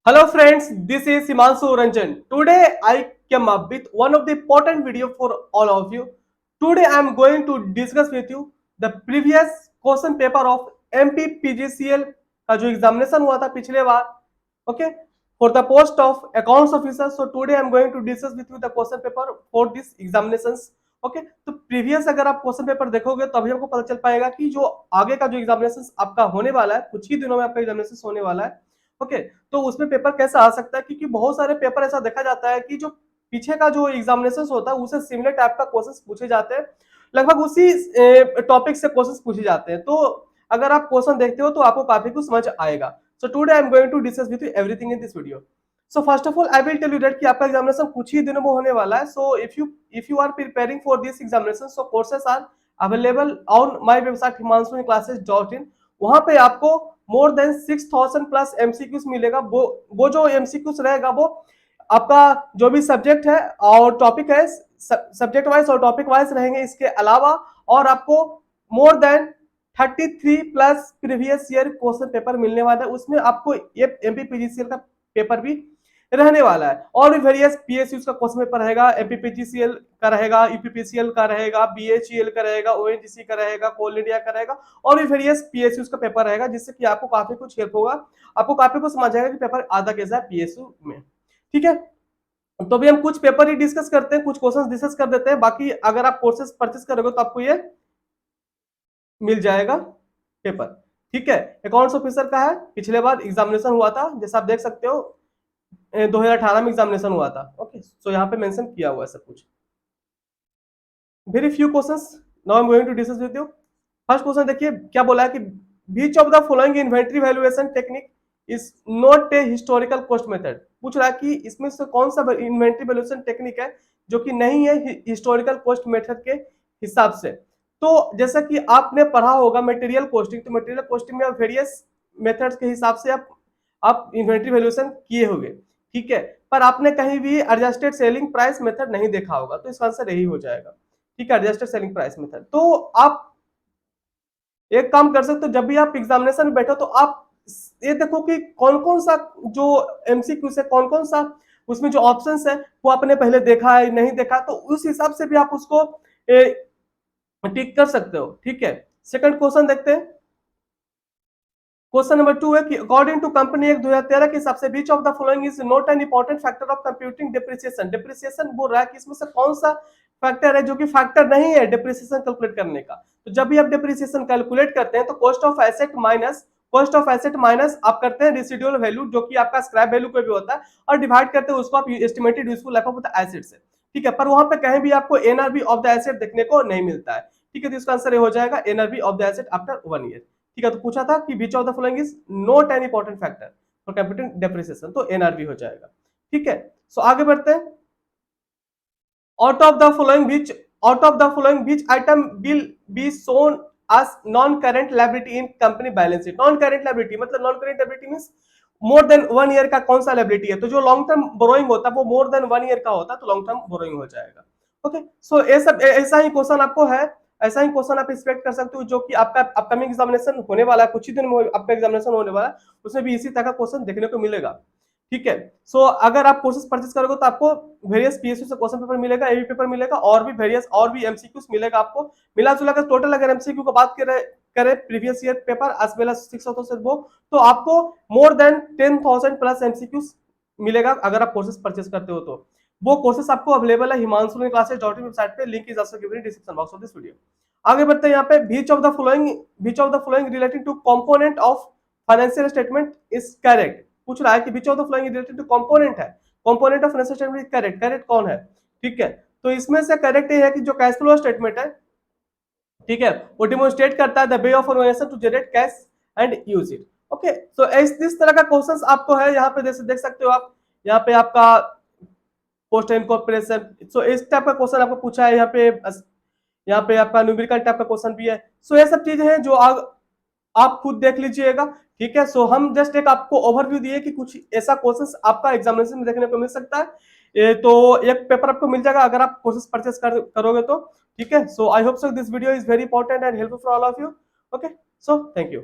Hello friends, this is Himanshu Ranjan. Today I came up with one of the important video for all of you. Today I am going to discuss with you the previous question paper of MP PGCL का जो examination हुआ था पिछले बार, okay, for the post of accounts officer. So today I am going to discuss with you the question paper for this examinations. Okay तो previous अगर आप question paper देखोगे तो अभी आपको पता चल पाएगा कि जो आगे का जो एग्जामिनेशन आपका होने वाला है, कुछ ही दिनों में आपका एग्जामिनेशन होने वाला है। ओके तो उसमें पेपर कैसा आ सकता है, क्योंकि बहुत सारे पेपर ऐसा देखा जाता है कि जो पीछे का जो एग्जामिनेशन होता है उससे सिमिलर टाइप का क्वेश्चंस पूछे जाते हैं, लगभग उसी टॉपिक से क्वेश्चंस पूछे जाते हैं। तो अगर आप क्वेश्चन देखते हो तो आपको काफी कुछ समझ आएगा। So today I am going to discuss with you everything in this video. So first of all I will tell you that कि आपका एग्जामिनेशन कुछ ही दिनों में होने वाला है। So if you are preparing for this examination, so courses are available on my website himanshuclasses.in। वहां पे आपको मोर देन 6000 प्लस एमसीक्यूज मिलेगा। वो जो एमसीक्यूज रहेगा वो आपका जो भी सब्जेक्ट है और टॉपिक है, सब्जेक्ट वाइज और टॉपिक वाइज रहेंगे। इसके अलावा और आपको more than 33 plus previous year question paper मिलने वाला है। उसमें आपको ये एमपीपीजीसीएल का पेपर भी रहने वाला है और भी वेरियस पीएसयू का क्वेश्चन पेपर रहेगा। एमपीपीजीसीएल का रहेगा, यूपीपीसीएल का रहेगा, बीएचईएल का रहेगा, ओएनजीसी का रहेगा, कोल इंडिया का रहेगा और भी वेरियस पीएसयू का पेपर रहेगा, जिससे कि आपको काफी कुछ हेल्प होगा, आपको काफी कुछ समझ आएगा कि पेपर आता कैसा है पीएसयू में। ठीक है, तो अभी हम कुछ पेपर ही डिस्कस करते हैं, कुछ क्वेश्चन डिस्कस कर देते हैं। बाकी अगर आप कोर्सेज परचेस करोगे तो आपको ये मिल जाएगा पेपर। ठीक है, अकाउंट्स ऑफिसर का है, पिछले बार एग्जामिनेशन हुआ था, जैसा आप देख सकते हो 2018 में एग्जामिनेशन हुआ था। ओके सो यहाँ पे मेंशन किया हुआ है सब कुछ। Very few questions now I am going to discuss with you. First question देखिए क्या बोला है कि which of the following inventory valuation technique is not a historical cost method. पूछ रहा है कि इसमें से कौन सा इन्वेंट्री वैल्यूएशन टेक्निक है जो कि नहीं है हिस्टोरिकल कॉस्ट मेथड के हिसाब से। तो जैसा कि आपने पढ़ा होगा मटेरियल कॉस्टिंग, तो मटेरियल कॉस्टिंग में वेरियस मेथड्स के हिसाब से आप इन्वेंट्री वैल्यूएशन किए होंगे। ठीक है, पर आपने कहीं भी एडजस्टेड सेलिंग प्राइस मेथड नहीं देखा होगा, तो इसका आंसर यही हो जाएगा। ठीक है, एडजस्टेड सेलिंग प्राइस मेथड। तो आप एक काम कर सकते हो, जब भी आप एग्जामिनेशन में बैठो तो आप ये देखो कि कौन कौन सा जो एमसीक्यू से कौन कौन सा उसमें जो ऑप्शंस है वो आपने पहले देखा है नहीं देखा, तो उस हिसाब से भी आप उसको टिक कर सकते हो। ठीक है, सेकंड क्वेश्चन देखते हैं। क्वेश्चन नंबर 2 है कि अकॉर्डिंग टू कंपनी एक्ट 2013 के हिसाब से which of the following is not an important factor of computing depreciation. Depreciation बोल रहा है कि इसमें से कौन सा फैक्टर है जो कि फैक्टर नहीं है डिप्रिसिएशन कैलकुलेट करने का। तो जब भी आप डिप्रिसिएशन कैलकुलेट करते हैं तो कॉस्ट ऑफ एसेट माइनस आप करते हैं रेसिडुअल वैल्यू, जो कि आपका स्क्रैप वैल्यू कोई भी होता है, और डिवाइड करते हैं उसको आप estimated useful life of the asset से। ठीक है, पर वहां पे कहीं भी आपको एनआरवी ऑफ द एसेट देखने को नहीं मिलता है। ठीक है, तो इसका आंसर ये हो जाएगा NRV of the asset after 1 year. ठीक है, तो पूछा था कि which of the following is not an important factor for computing depreciation, तो एनआरवी हो जाएगा। ठीक है, सो आगे बढ़ते हैं। Out of the following which item will be shown as non current liability in company balance sheet. Non current liability मतलब non current liability means more than 1 year का कौन सा लायबिलिटी है। तो जो लॉन्ग टर्म बोरोइंग होता है वो मोर देन 1 ईयर का होता है, तो लॉन्ग टर्म बोरोइंग हो जाएगा। ओके सो ये सब ऐसा ही क्वेश्चन आपको है, ऐसा ही क्वेश्चन आप एक्सपेक्ट कर सकते हो जो कि आपका अपकमिंग एग्जामिनेशन होने वाला है, कुछ ही दिन में आपका एग्जामिनेशन होने वाला है, उसमें भी इसी तरह का क्वेश्चन देखने को मिलेगा। ठीक है, सो अगर आप कोर्सेज परचेस करोगे तो आपको वेरियस पीएसयू से क्वेश्चन पेपर मिलेगा, एबी पेपर मिलेगा और भी वेरियस और भी एमसीक्यूज मिलेगा आपको। मिला जुला कर टोटल अगर एमसीक्यू की बात करें previous year paper as well as 6000 वो, तो आपको मोर देन 10,000 प्लस एमसीक्यूज मिलेगा अगर आप कोर्सेज परचेस करते हो। तो वो कोर्सेज आपको अवेलेबल है himanshuclasses.in वेबसाइट पे, link is also given in description box of this video. आगे बढ़ते हैं यहाँ पे, which of the following related to component of financial statement is correct. पूछ रहा है कि which of the following related to component है, component of financial statement is correct. Correct कौन है? ठीक है, तो इसमें से करेक्ट ये है कि जो कैश फ्लो स्टेटमेंट है, ठीक है, वो डिमोन्स्ट्रेट करता है the way of organization to generate cash and use it. Okay so इस तरह का क्वेश्चंस आपको है यहाँ पे देख सकते हो आप, यहाँ पे आपका पोस्ट इनकॉर्पोरेशन, सो इस टाइप का क्वेश्चन आपको पूछा है। यहाँ पे आपका न्यूमेरिकल टाइप का क्वेश्चन भी है। सो ये सब चीजें हैं जो आप खुद देख लीजिएगा। ठीक है, सो हम जस्ट एक आपको ओवरव्यू दिए कि कुछ ऐसा क्वेश्चंस आपका एग्जामिनेशन में देखने को मिल सकता है। तो एक पेपर आपको मिल जाएगा अगर आप कोर्सेज परचेस करोगे तो। ठीक है, so I hope so this video is very important and helpful for all of you. Okay so thank you.